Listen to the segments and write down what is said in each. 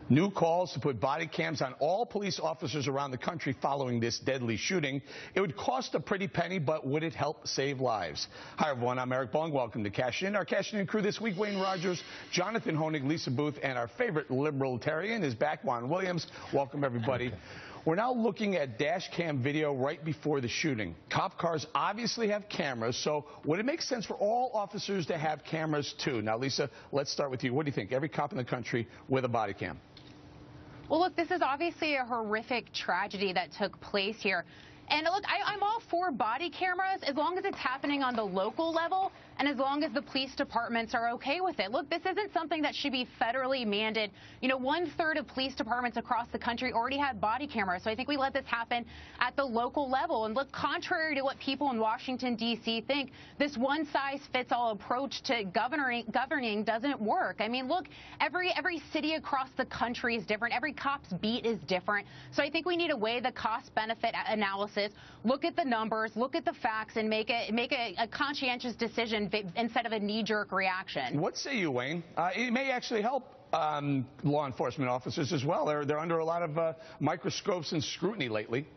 New calls to put body cams on all police officers around the country following this deadly shooting. It would cost a pretty penny, but would it help save lives? Hi, everyone. I'm Eric Bong. Welcome to Cashin. Our Cashin crew this week, Wayne Rogers, Jonathan Honig, Lisa Booth, and our favorite libertarian is back, Juan Williams. Welcome, everybody. We're now looking at dash cam video right before the shooting. Cop cars obviously have cameras, so would it make sense for all officers to have cameras too? Now, Lisa, let's start with you. What do you think? Every cop in the country with a body cam. Well, look, this is obviously a horrific tragedy that took place here. And look, I'm all for body cameras as long as it's happening on the local level and as long as the police departments are okay with it. Look, this isn't something that should be federally mandated. You know, 1/3 of police departments across the country already have body cameras. So I think we let this happen at the local level. And look, contrary to what people in Washington, D.C. think, this one-size-fits-all approach to governing doesn't work. I mean, look, every city across the country is different. Every cop's beat is different. So I think we need to weigh the cost-benefit analysis. Look at the numbers, look at the facts, and make a conscientious decision instead of a knee-jerk reaction. What say you, Wayne? It may actually help law enforcement officers as well. They're under a lot of microscopes and scrutiny lately.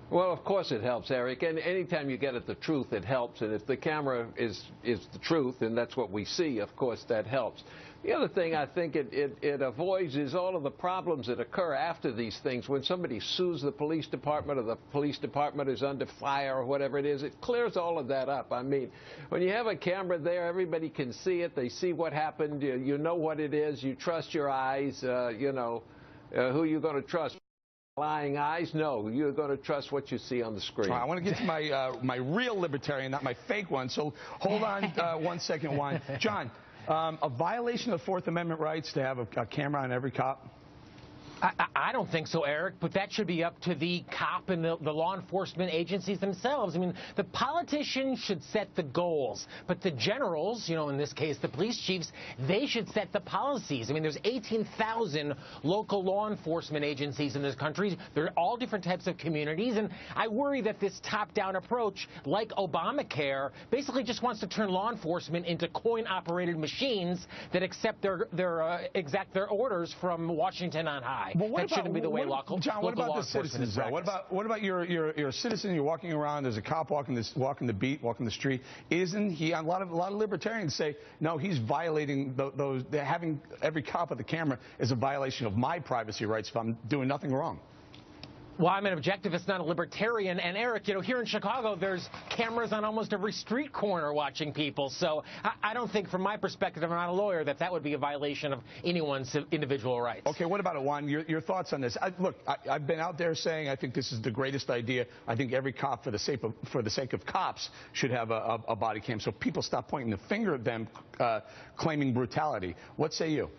Well, of course it helps, Eric. And anytime you get at the truth, it helps. And if the camera is the truth, and that's what we see, of course, that helps. The other thing I think it avoids is all of the problems that occur after these things. When somebody sues the police department or the police department is under fire or whatever it is, it clears all of that up. I mean, when you have a camera there, everybody can see it. They see what happened. You know what it is. You trust your eyes. You know, who you're going to trust. Lying eyes? No, you're going to trust what you see on the screen. I want to get to my real libertarian, not my fake one. So hold on 1 second, Juan. John, a violation of Fourth Amendment rights to have a camera on every cop? I don't think so, Eric, but that should be up to the cop and the law enforcement agencies themselves. I mean, the politicians should set the goals, but the generals, you know, in this case, the police chiefs, they should set the policies. I mean, there's 18,000 local law enforcement agencies in this country. They're all different types of communities, and I worry that this top-down approach, like Obamacare, basically just wants to turn law enforcement into coin-operated machines that accept their orders from Washington on high. But that shouldn't be the way local. John, what about the citizens, though? What about you're a citizen? You're walking around. There's a cop walking the beat, walking the street. Isn't he? A lot of libertarians say no. He's violating those. Having every cop with the camera is a violation of my privacy rights if I'm doing nothing wrong. Well, I'm an objectivist, not a libertarian. And, Eric, you know, here in Chicago, there's cameras on almost every street corner watching people. So I don't think, from my perspective, I'm not a lawyer, that would be a violation of anyone's individual rights. Okay, what about it, Juan? Your thoughts on this? Look, I've been out there saying I think this is the greatest idea. I think every cop, for the sake of cops, should have a body cam so people stop pointing the finger at them, claiming brutality. What say you?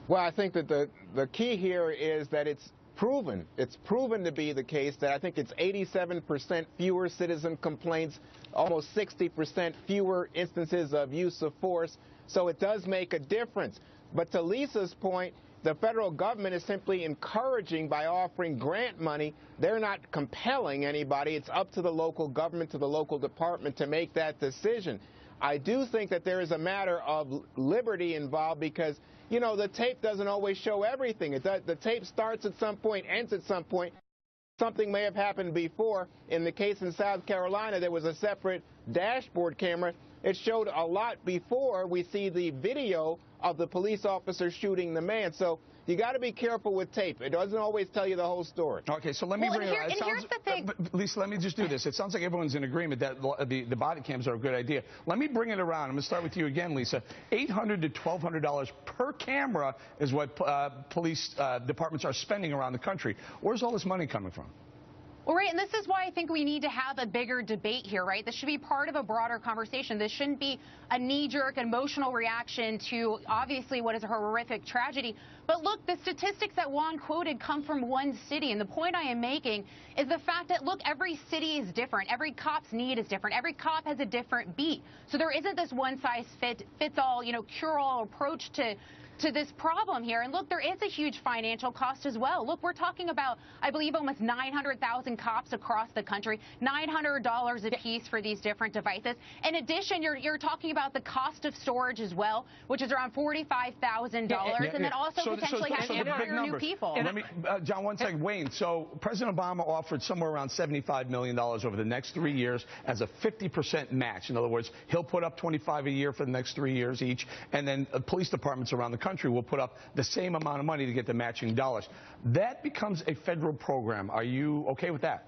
Well, I think that the key here is that it's proven to be the case that I think it's 87% fewer citizen complaints, almost 60% fewer instances of use of force. So it does make a difference. But to Lisa's point, the federal government is simply encouraging by offering grant money. They're not compelling anybody. It's up to the local government, to the local department to make that decision. I do think that there is a matter of liberty involved because, you know, the tape doesn't always show everything. The tape starts at some point, ends at some point. Something may have happened before. In the case in South Carolina, there was a separate dashboard camera. It showed a lot before we see the video of the police officer shooting the man. So you got to be careful with tape. It doesn't always tell you the whole story. Okay, so let me bring it around. Here's the thing. Lisa, let me just do this. It sounds like everyone's in agreement that the body cams are a good idea. Let me bring it around. I'm going to start with you again, Lisa. $800 to $1,200 per camera is what police departments are spending around the country. Where's all this money coming from? Well, right, and this is why I think we need to have a bigger debate here, right? This should be part of a broader conversation. This shouldn't be a knee-jerk emotional reaction to obviously what is a horrific tragedy. But look, the statistics that Juan quoted come from one city, and the point I am making is the fact that, look, every city is different. Every cop's need is different. Every cop has a different beat. So there isn't this one-size-fits-all, you know, cure-all approach to this problem here. And look, there is a huge financial cost as well. Look, we're talking about, I believe, almost 900,000 cops across the country, $900 a piece for these different devices. In addition, you're talking about the cost of storage as well, which is around $45,000, and then also potentially having to hire new people. Let me, John, one second. Wayne, so President Obama offered somewhere around $75 million over the next 3 years as a 50% match. In other words, he'll put up $25 a year for the next 3 years each, and then police departments around the country will put up the same amount of money to get the matching dollars. That becomes a federal program. Are you okay with that?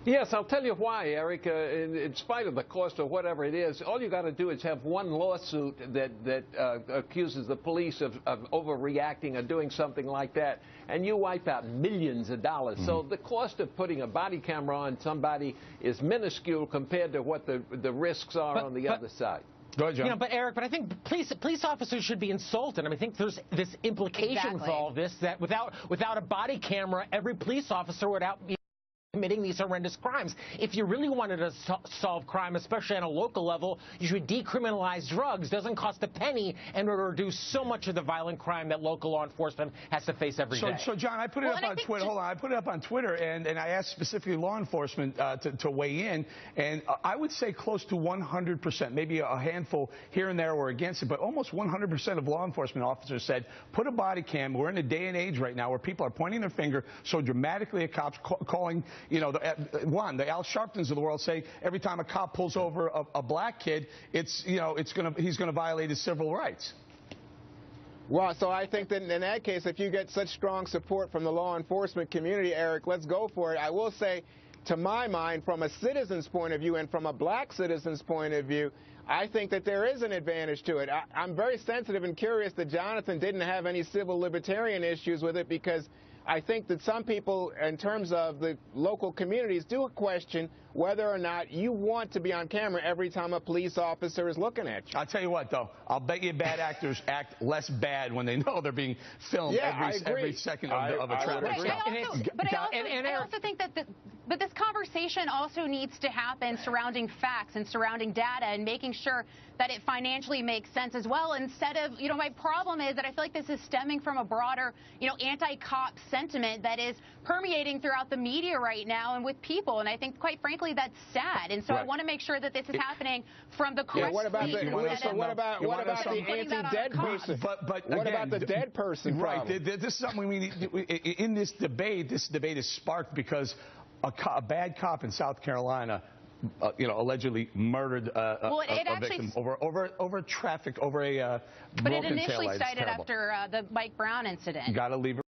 Yes, I'll tell you why, Eric. In spite of the cost or whatever it is, all you got to do is have one lawsuit that accuses the police of overreacting or doing something like that, and you wipe out millions of dollars. So the cost of putting a body camera on somebody is minuscule compared to what the risks are on the other side. Go ahead, John. You know, but Eric, I think police officers should be insulted. I mean, I think there's this implication for all this that without a body camera, every police officer would be committing these horrendous crimes. If you really wanted to solve crime, especially on a local level, you should decriminalize drugs. Doesn't cost a penny and would reduce so much of the violent crime that local law enforcement has to face every day. So, John, I put it up on Twitter. Hold on, I put it up on Twitter, and I asked specifically law enforcement to weigh in, and I would say close to 100%, maybe a handful here and there were against it, but almost 100% of law enforcement officers said, put a body cam. We're in a day and age right now where people are pointing their finger so dramatically at cops, calling. You know, the Al Sharptons of the world say every time a cop pulls over a black kid, he's going to violate his civil rights. Well, so I think that in that case, if you get such strong support from the law enforcement community, Eric, let's go for it. I will say, to my mind, from a citizen's point of view and from a black citizen's point of view, I think that there is an advantage to it. I'm very sensitive and curious that Jonathan didn't have any civil libertarian issues with it, because I think that some people, in terms of the local communities, do question whether or not you want to be on camera every time a police officer is looking at you. I'll tell you what, though. I'll bet you bad actors act less bad when they know they're being filmed every second of a traffic stop. I also think that but this conversation also needs to happen surrounding facts and surrounding data and making sure that it financially makes sense as well, instead of, my problem is that I feel like this is stemming from a broader, anti-cop sentiment that is permeating throughout the media right now and with people. And I think, quite frankly, that's sad. And so I want to make sure that this is happening from the correct what about the anti-dead person? What about the dead person problem? Right. This is something we need. In this debate is sparked because a bad cop in South Carolina, allegedly murdered a victim over traffic, over a But it initially cited after the Mike Brown incident. Got to leave.